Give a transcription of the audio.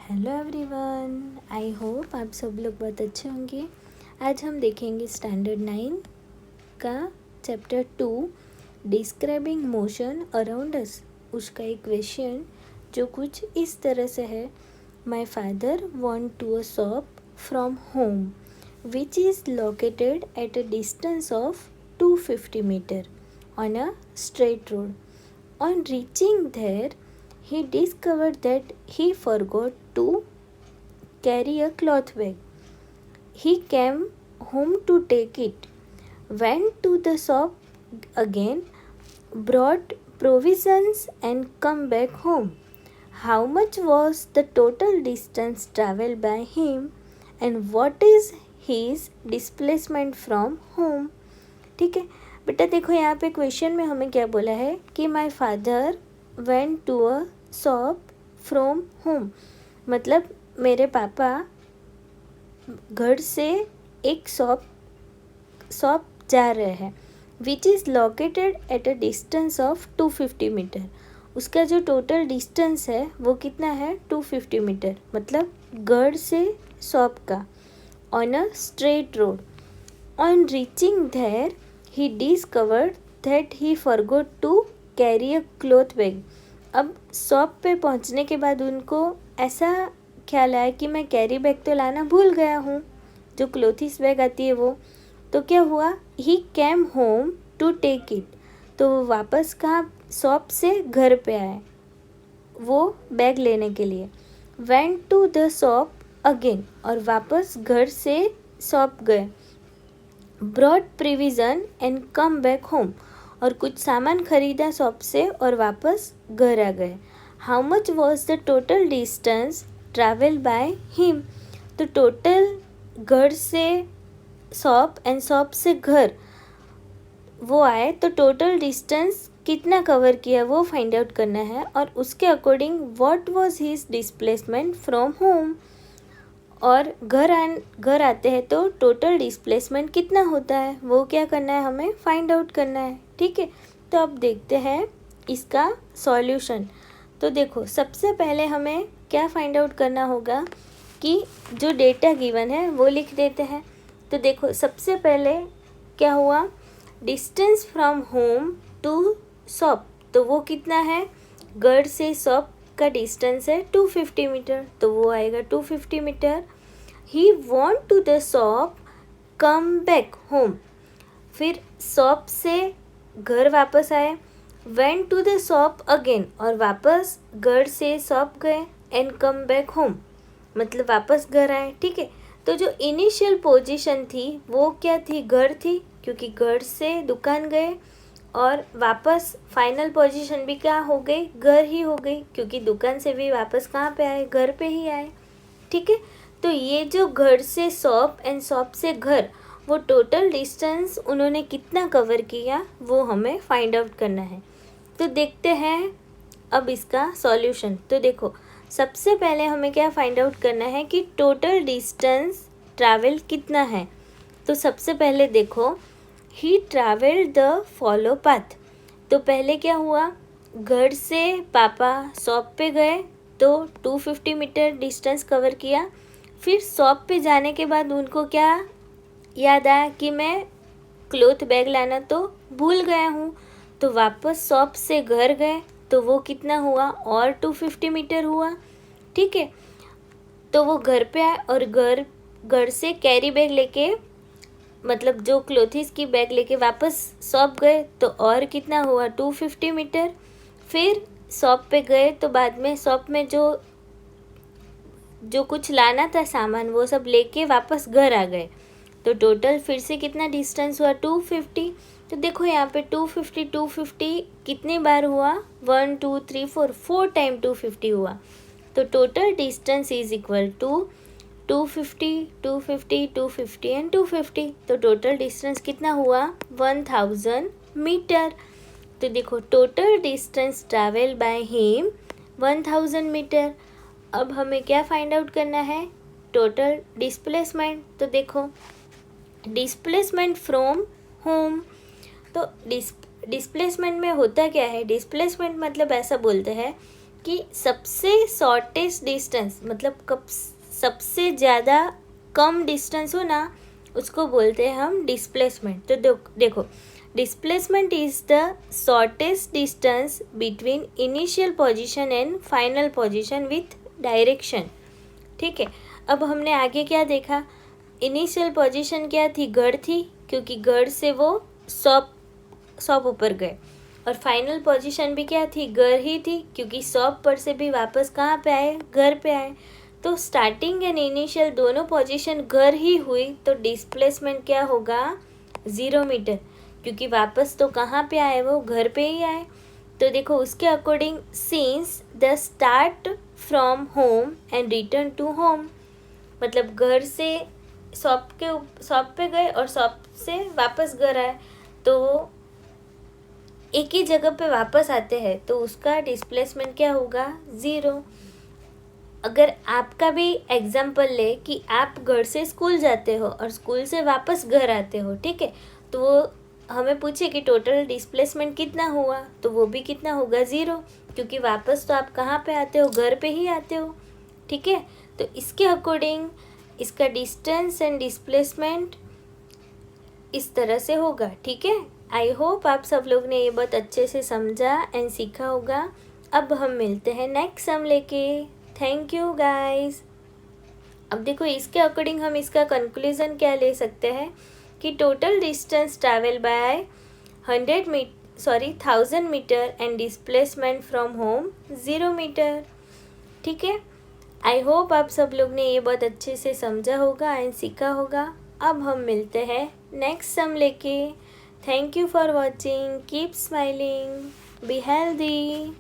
Hello everyone, I hope आप सब लोग बहुत अच्छे होंगे। आज हम देखेंगे स्टैंडर्ड 9 का chapter 2 describing motion around us. उसका एक क्वेश्चन जो कुछ इस तरह से है, my father want to a shop from home which is located at a distance of 250 metre on a straight road. On reaching there he discovered that he forgot to carry a cloth bag. He came home to take it, went to the shop again, brought provisions and come back home. How much was the total distance traveled by him and what is his displacement from home? ठीक है बेटा, देखो यहाँ पे question में हमें क्या बोला है कि my father went to a shop from home, मतलब मेरे पापा घर से एक शॉप जा रहे हैं, which is located at a distance of 250 metre. उसका जो टोटल डिस्टेंस है वो कितना है, 250 मीटर, मतलब घर से शॉप का, on a straight road. On reaching there he discovered that he forgot to carry a cloth bag. अब शॉप पे पहुंचने के बाद उनको ऐसा ख्याल आया कि मैं कैरी बैग तो लाना भूल गया हूँ, जो क्लोथिस बैग आती है वो। तो क्या हुआ, he came home to take it, तो वो वापस कहाँ, शॉप से घर पे आए वो बैग लेने के लिए। Went to the shop again, और वापस घर से शॉप गए। Brought provision and come back home, और कुछ सामान खरीदा शॉप से और वापस घर आ गए। How much was the total distance travel by him, तो टोटल घर से शॉप एंड शॉप से घर वो आए, तो टोटल डिस्टेंस कितना कवर किया वो फाइंड आउट करना है। और उसके according what was his displacement from home, और घर आते हैं तो टोटल डिस्प्लेसमेंट कितना होता है वो क्या करना है, हमें फाइंड आउट करना है। ठीक है, तो अब देखते हैं इसका सॉल्यूशन। तो देखो, सबसे पहले हमें क्या फाइंड आउट करना होगा कि जो डेटा गिवन है वो लिख देते हैं। तो देखो, सबसे पहले क्या हुआ, distance from home to shop, तो वो कितना है, घर से शॉप का डिस्टेंस है 250 मीटर, तो वो आएगा 250 metre. He want to the shop come back home, फिर शॉप से घर वापस आए। Went to the shop again, और वापस घर से शॉप गए। एंड कम बैक होम, मतलब वापस घर आए। ठीक है, तो जो इनिशियल पोजीशन थी वो क्या थी, घर थी, क्योंकि घर से दुकान गए, और वापस फाइनल पोजीशन भी क्या हो गई, घर ही हो गई, क्योंकि दुकान से भी वापस कहाँ पे आए, घर पे ही आए। ठीक है, तो ये जो घर से शॉप एंड शॉप से घर, वो टोटल डिस्टेंस उन्होंने कितना कवर किया वो हमें फाइंड आउट करना है। तो देखते हैं अब इसका सॉल्यूशन। तो देखो, सबसे पहले हमें क्या फाइंड आउट करना है कि टोटल डिस्टेंस ट्रैवल कितना है। तो सबसे पहले देखो, ही ट्रैवल्ड द फॉलो पाथ, तो पहले क्या हुआ, घर से पापा शॉप पे गए तो 250 मीटर डिस्टेंस कवर किया। फिर शॉप पे जाने के बाद उनको क्या याद आया कि मैं क्लोथ बैग लाना तो भूल गया हूँ, तो वापस शॉप से घर गए, तो वो कितना हुआ, और 250 मीटर हुआ। ठीक है, तो वो घर पे आए और घर से कैरी बैग लेके, मतलब जो क्लोथिस की बैग लेके वापस शॉप गए, तो और कितना हुआ, 250 मीटर। फिर शॉप पे गए तो बाद में शॉप में जो कुछ लाना था सामान वो सब लेके वापस घर आ गए, तो टोटल फिर से कितना डिस्टेंस हुआ, 250। तो देखो यहाँ पे 250 कितनी बार हुआ, 1 2 3 4 टाइम 250 हुआ, तो total distance is equal to 250 250 250 and 250, तो टोटल डिस्टेंस कितना हुआ, 1000 मीटर। तो देखो, total distance travel by him 1000 metre. अब हमें क्या फाइंड आउट करना है, टोटल डिस्प्लेसमेंट। तो देखो, डिस्प्लेसमेंट फ्रॉम होम, तो डिस्प्लेसमेंट में होता क्या है, डिस्प्लेसमेंट मतलब ऐसा बोलते हैं कि सबसे शॉर्टेस्ट डिस्टेंस मतलब कब सबसे ज़्यादा कम डिस्टेंस हो ना, उसको बोलते हैं हम डिस्प्लेसमेंट। तो देखो displacement is the shortest distance between initial position and final position with direction. ठीक है, अब हमने आगे क्या देखा, इनिशियल पोजीशन क्या थी, गढ़ थी, क्योंकि गढ़ से वो शॉप ऊपर गए, और फाइनल पोजीशन भी क्या थी, घर ही थी, क्योंकि शॉप पर से भी वापस कहाँ पे आए, घर पे आए। तो स्टार्टिंग एंड इनिशियल दोनों पोजीशन घर ही हुई, तो डिस्प्लेसमेंट क्या होगा, 0 मीटर, क्योंकि वापस तो कहाँ पे आए, वो घर पे ही आए। तो देखो उसके according, since the start from home and return to home, मतलब घर से शॉप पे गए और शॉप से वापस घर आए, तो एक ही जगह पे वापस आते हैं, तो उसका डिस्प्लेसमेंट क्या होगा, 0। अगर आपका भी एग्जाम्पल ले कि आप घर से स्कूल जाते हो और स्कूल से वापस घर आते हो, ठीक है, तो वो हमें पूछे कि टोटल डिस्प्लेसमेंट कितना हुआ, तो वो भी कितना होगा, 0, क्योंकि वापस तो आप कहाँ पे आते हो, घर पे ही आते हो। ठीक है, तो इसके अकॉर्डिंग इसका डिस्टेंस एंड डिस्प्लेसमेंट इस तरह से होगा। ठीक है, आई होप आप सब लोग ने ये बहुत अच्छे से समझा एंड सीखा होगा। अब हम मिलते हैं नेक्स्ट सम लेके। Thank you guys. अब देखो इसके अकॉर्डिंग हम इसका कंक्लूजन क्या ले सकते हैं कि total distance travel by 1000 metre and displacement from home 0 metre. ठीक है, आई होप आप सब लोग ने ये बहुत अच्छे से समझा होगा एंड सीखा होगा। अब हम मिलते हैं नेक्स्ट सम लेके। Thank you for watching, keep smiling, be healthy.